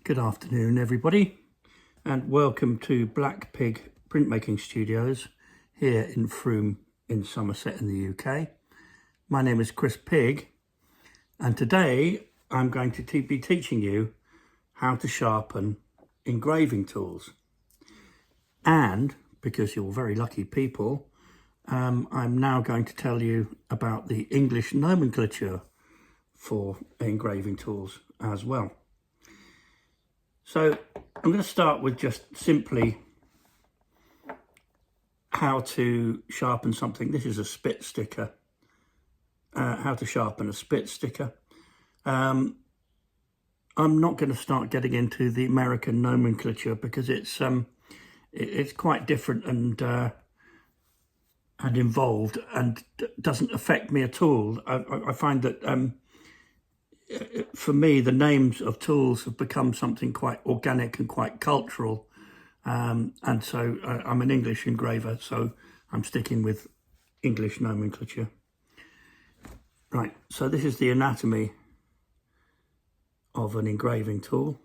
Good afternoon, everybody, and welcome to Black Pig Printmaking Studios here in Frome in Somerset in the UK. My name is Chris Pig, and today I'm going to be teaching you how to sharpen engraving tools. And because you're very lucky people, I'm now going to tell you about the English nomenclature for engraving tools as well. So I'm going to start with just simply how to sharpen something. This is a spit sticker. How to sharpen a spit sticker. I'm not going to start getting into the American nomenclature because it's quite different and involved and doesn't affect me at all. I find that for me, the names of tools have become something quite organic and quite cultural. And so I'm an English engraver, so I'm sticking with English nomenclature. Right, so this is the anatomy of an engraving tool.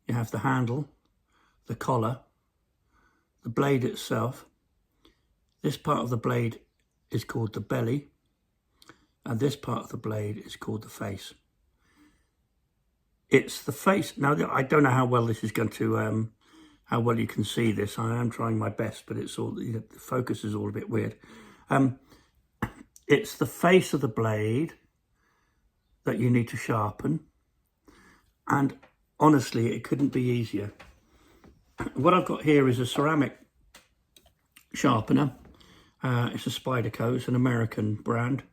You have the handle, the collar, the blade itself. This part of the blade is called the belly, and this part of the blade is called the face. It's the face. Now, I don't know how well this is going to, how well you can see this. I am trying my best, but it's all, the focus is all a bit weird. It's the face of the blade that you need to sharpen. And honestly, it couldn't be easier. What I've got here is a ceramic sharpener. It's a Spyderco, it's an American brand.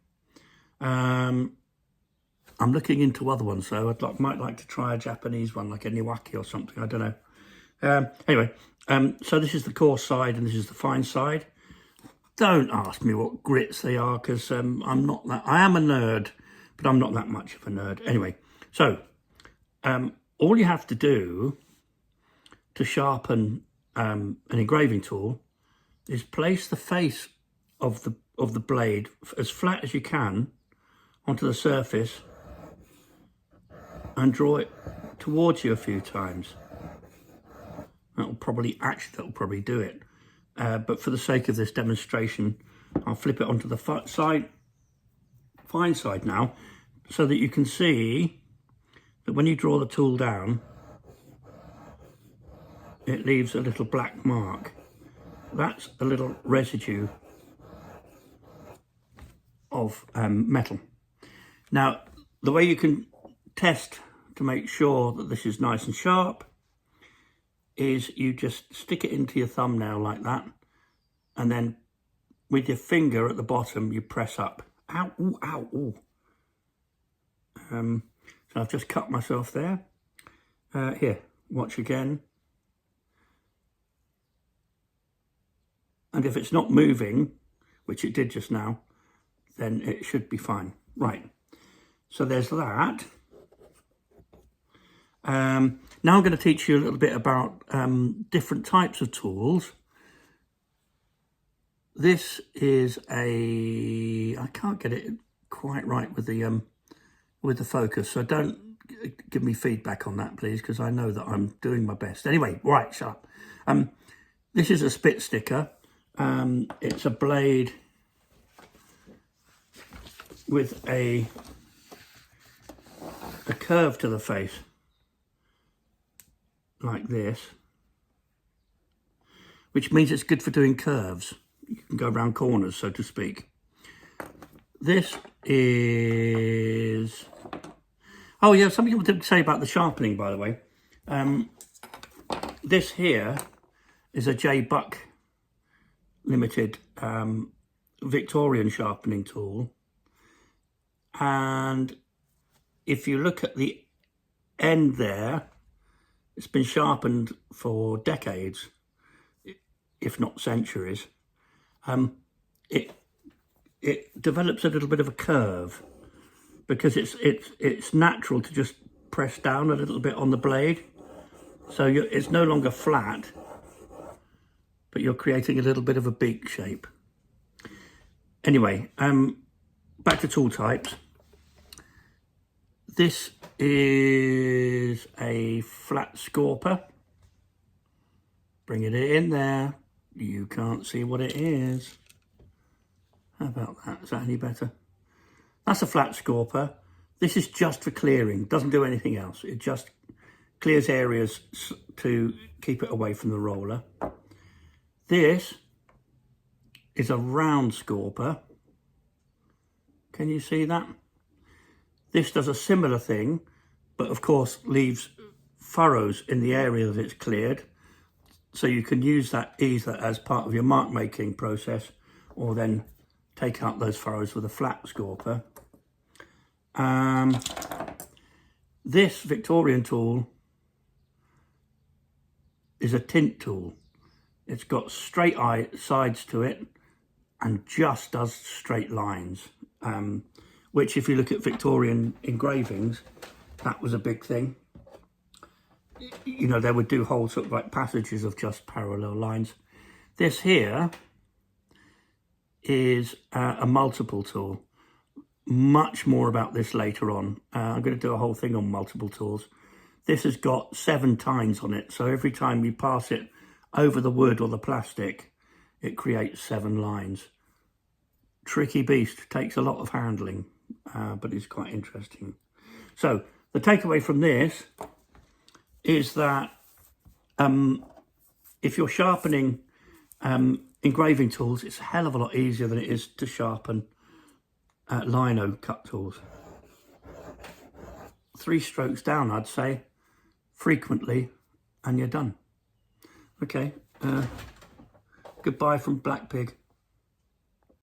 I'm looking into other ones though. Might like to try a Japanese one, like a Niwaki or something, I don't know. Anyway, so this is the coarse side and this is the fine side. Don't ask me what grits they are because I'm not that, I am a nerd, but I'm not that much of a nerd. Anyway, so all you have to do to sharpen an engraving tool is place the face of the blade as flat as you can onto the surface and draw it towards you a few times. That'll probably do it. But for the sake of this demonstration, I'll flip it onto the fine side now, so that you can see that when you draw the tool down, it leaves a little black mark. That's a little residue of metal. Now, the way you can test to make sure that this is nice and sharp is you just stick it into your thumbnail like that, and then with your finger at the bottom you press up. Ow, ooh, ow, ooh. So I've just cut myself there. Here, watch again. And if it's not moving, which it did just now, then it should be fine. Right, so there's that. Now I'm going to teach you a little bit about different types of tools. This is I can't get it quite right with the focus, so don't give me feedback on that, please, because I know that I'm doing my best. Anyway, right, sharp. This is a spit sticker. It's a blade with a curve to the face, like this, which means it's good for doing curves. You can go around corners, so to speak. This is, oh yeah, something I wanted to say about the sharpening, by the way. This here is a J. Buck Limited Victorian sharpening tool, and if you look at the end there, it's been sharpened for decades, if not centuries. It develops a little bit of a curve because it's natural to just press down a little bit on the blade, so it's no longer flat, but you're creating a little bit of a beak shape. Anyway, back to tool types. This is is a flat scorper. Bringing it in there. You can't see what it is. How about that? Is that any better? That's a flat scorper. This is just for clearing. Doesn't do anything else. It just clears areas to keep it away from the roller. This is a round scorper. Can you see that? This does a similar thing, but of course leaves furrows in the area that it's cleared. So you can use that either as part of your mark making process or then take out those furrows with a flat scorper. This Victorian tool is a tint tool. It's got straight sides to it and just does straight lines, which if you look at Victorian engravings, that was a big thing. You know, they would do whole sort of like passages of just parallel lines. This here is a multiple tool. Much more about this later on. I'm going to do a whole thing on multiple tools. This has got 7 tines on it, so every time you pass it over the wood or the plastic, it creates 7 lines. Tricky beast, takes a lot of handling, but it's quite interesting. So the takeaway from this is that if you're sharpening engraving tools, it's a hell of a lot easier than it is to sharpen lino cut tools. 3 strokes down, I'd say, frequently, and you're done. Okay, goodbye from Black Pig.